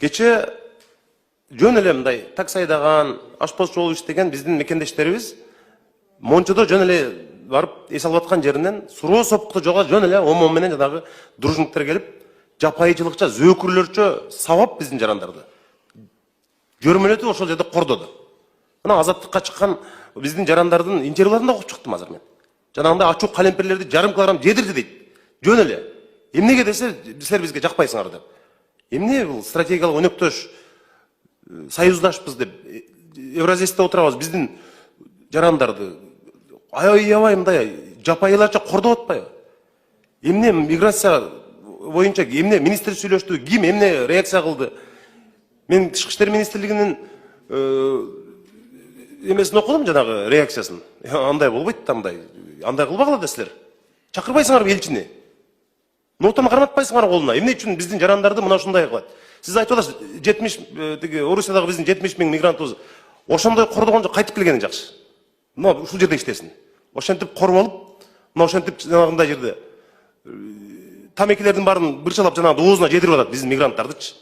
Кече жөн эле мындай такси айдаган, ашпозчу болуп иштеген биздин мекендештерибиз Мончодо жөн эле барып эс алып аткан жеринен суроо сопку жого жөн эле омон менен жанагы дружниктер келип жапайычылыкча, зөөкүрлөрчө сабап биздин жарандарды көрмөлөтүп ошол жерде кордоду. Мына азаттыкка чыккан биздин жарандардын интервьюларын да окуп чыктым азыр мен. Жанагындай ачуу калемпирлерди жарым килограмм жедирди дейт. Жөн эле. Эмнеге десе, силер бизге жакпайсыңар деп. Эмне бул стратегиялык өнөктөш союздашпыз деп Евразияда отурабыз, биздин жарандарды аябай мындай жапайыларча кордоп атпайбы? Эмне миграция боюнча эмне министр сүйлөштү, ким эмне реакция кылды? Мен Тышкы иштер министрлигинин эмесин окудум, жанагы реакциясын. Андай болбойт да, андай кылбагыла да силер. Чакырбайсыңарбы элчини? Нотаны карматпайсыңар колуна. Эмне үчүн биздин жарандарды мына ушундай кылат? Сиз айтып атасыз, 70 Орусиядагы биздин 70 000 мигрантыбыз ошондой кордогон жок, кайтып келгени жакшы. Мына ушул жерде иштесин. Ошентип коруп алып, мына ошентип жанагындай жерде тамекилердин баарын бырчалап жанагы оозуна жедирип атат биздин мигранттардычы.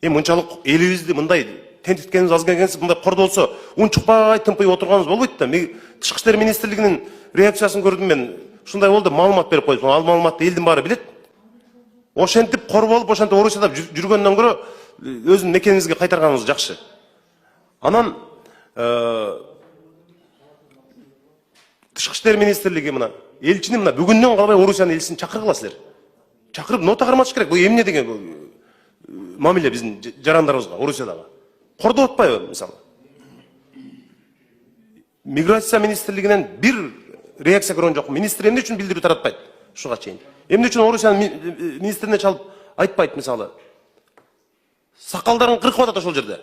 Мынчалык элибизди мындай тентиткенибиз аз келгенсиз, мындай кордолсо, унчукпай тымпыйып отурганыбыз болбойт да. Тышкы иштер министрлигинин реакциясын көрдүм мен. Ушундай болду, маалымат берип койдум. Ал маалыматты элдин баары билет. Ошентип коруп алып, ошентип Орусияда жүргөндөн көрө өзүнүн мекенибизге кайтарганыбыз жакшы. Анан Тышкы иштер министрлиги мына элчини мына бүгүндөн калбай Орусиянын элчисин чакыргыла силер. Чакырып нота карматыш керек. Бул эмне деген мамиле биздин жарандарыбызга Орусиядагы? Кордоп атпайбы мисалы? Миграция министрлигинен бир реакция көргөн жок. Министр эмне үчүн билдирүү таратпайт ушуга чейин? Эмне үчүн Орусиянын министрине чалып айтпайт мисалы? Сакалдарын кыркып атат ошол жерде.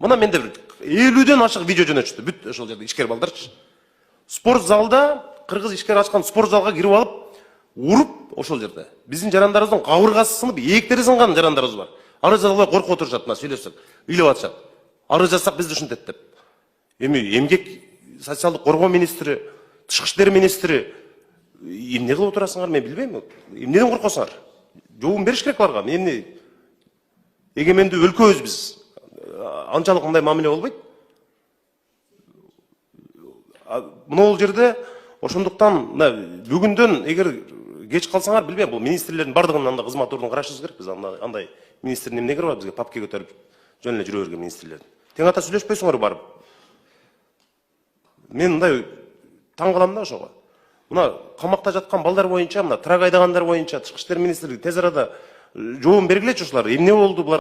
Мына менде бир 50ден ашык видео жөнөтүштү. Бүт ошол жерде ишкер балдарчы. Спорт залда кыргыз ишкер ачкан спорт залга кирип алып, уруп ошол жерде. Биздин жарандарыбыздын кабыргасы сынып, ээктери сынган жарандарыбыз бар. Арыз жазбай коркуп отурушат, мына сүйлөшсөк, ыйлап атышат. Арыз жазсак бизди ушинтет деп. Эмгек социалдык коргоо министри, Тышкы иштер министри эмне кылып отурасыңар, мен билбейм. Эмнеден коркосуңар? Жообун бериш керек аларга. Эмне эгемендүү өлкөбүз биз. Анчалык мындай мамиле болбойт. Мына жерде ошондуктан бүгүндөн эгер кеч калсаңар билбейм, бул министрлердин бардыгын анда кызмат ордун карашыбыз керек. Биз андай министрдин эмне кереги бар бизге папке көтөрүп жөн эле жүрө берген министрлердин. Тең ата сүйлөшпөйсүңөр барып. Мен мындай таң калам да ошого. Мына камакта жаткан балдар боюнча, мына трак айдагандар боюнча Тышкы иштер министрлиги тез арада жообун бергилечи ушулар. Эмне болду булар?